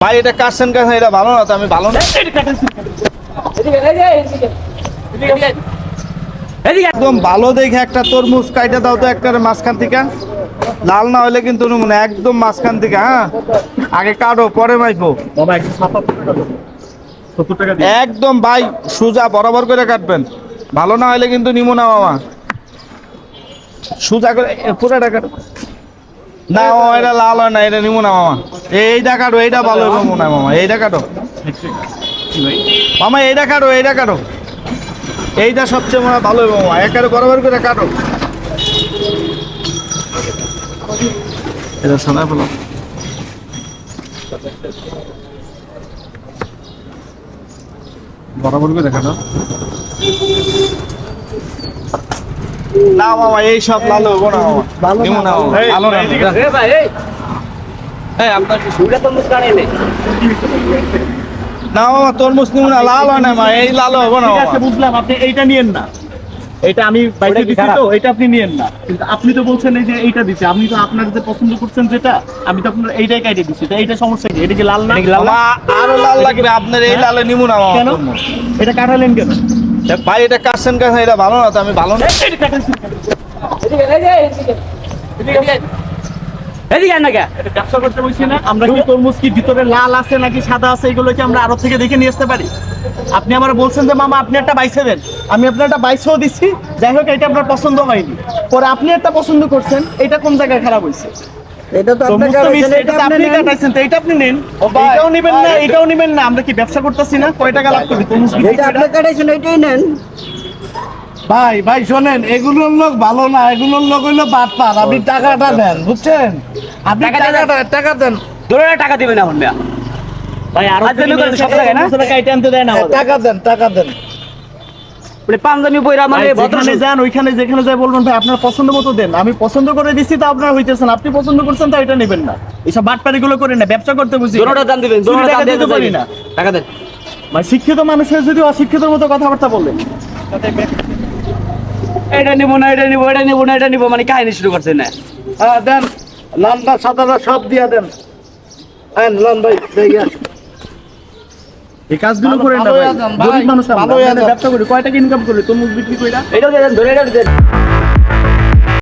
ভাই এটা কাটছেন কাছে এটা ভালো না তো আমি ভালো না একদম ভালো দেখে একটা তরমুজ কাইটা দাও তো একটা মাঝখান থেকে লাল না হলে কিন্তু মনে একদম মাঝখান থেকে হ্যাঁ আগে কাটো পরে মাইপো একদম ভাই সোজা বরাবর করে কাটবেন ভালো না হলে কিন্তু নিমো না মামা সোজা করে পুরোটা কাটো না মামা এটা লাল হয় না এটা নিমো না মামা এইটা কাটো এইটা ভালো হবে মনে হয় মামা এইটা কাটো মামা এইটা কাটো এইটা কাটো এইটা সবচেয়ে মনে হয় ভালো হবে মামা একেবারে বরাবর করে কাটো এটা শোনা বলো বরাবর করে কাটো না মামা এই সব লাল হবো না মামা ভালো না ভালো না ভাই এই আপনার কি সুবিধা তরমুজ কানেলে না মামা তরমুজ নিমো না লাল হয় না মা এই লাল হবো না ঠিক আছে বুঝলাম আপনি এইটা নিয়েন না এটা আমি বাইরে দিছি তো এটা আপনি নিয়েন না কিন্তু আপনি তো বলছেন এই যে এইটা দিতে আপনি তো আপনার যে পছন্দ করছেন যেটা আমি তো আপনার এইটাই কাটে দিছি তো এইটা সমস্যা কি এটা কি লাল না মামা আরো লাল লাগবে আপনার এই লালে নিমো না মামা কেন তরমুজ। এটা কাটালেন কেন দেখ ভাই এটা কাটছেন কাছে এটা ভালো না তো আমি ভালো না এদিকে আয় না কে এটা ব্যবসা করতে বলছি না আমরা কি তরমুজ কি ভিতরে লাল আছে নাকি সাদা আছে এগুলো কি আমরা আরো থেকে দেখে নিয়ে আসতে পারি আপনি আমার বলছেন যে মামা আপনি একটা বাইছে দেন আমি আপনার একটা বাইছেও দিচ্ছি যাই হোক এটা আপনার পছন্দ হয়নি পরে আপনি একটা পছন্দ করছেন এটা কোন জায়গায় খারাপ হয়েছে এটা তো তরমুজ তো মিষ্টি, এটা তো আপনি কাটাইছেন তো এটা আপনি নেন এটাও নেবেন না এটাও নেবেন না আমরা কি ব্যবসা করতেছি না কয় টাকা লাভ করি তরমুজ বিক্রি এটা আপনি করে? কাটাইছেন এটাই নেন ভাই ভাই শোনেন এগুলোর লোক ভালো না এগুলোর লোক হইলো বাটপার আপনি টাকাটা দেন বুঝছেন আপনি টাকা দেন ধরে টাকা দিবেন এখন মিয়া ভাই আরো আজ আমি করে সব জায়গায় না? কাইটে আনতে দেয় না আমাদের। টাকা দেন বলে পাঞ্জাবি বইরা মানে ভাই, ভদ্র যেখানে যান ওইখানে যেখানে যাই বলবেন ভাই আপনার পছন্দ মতো দেন আমি পছন্দ করে দিচ্ছি তো আপনার হইতেছেন আপনি পছন্দ করছেন তো এটা নেবেন না এইসব বাটপারি গুলো করেন না ব্যবসা করতে বুঝি দোনোটা দাম দিবেন চুরি দোনোটা দাম ডাকাতি দিতে তো পারি না টাকা দেন মানে শিক্ষিত মানুষের যদি অশিক্ষিতের মতো কথাবার্তা বললেন এটা নিব না এটা নিব এটা নিব না এটা নিব মানে কাহিনী শুরু করছেন না হ্যাঁ দেন লালটা সাদাটা সব দিয়া দেন হ্যাঁ লন ভাই দেইয়া এই কাজগুলো করেন না ভালো ভাই আছেন ভাই, গরিব মানুষ আমরা ভালোই আমরা আছেন। ব্যবসা করি কয় টাকা ইনকাম করি তরমুজ বিক্রি কইরা এটাও দেন ধরে এটা দেন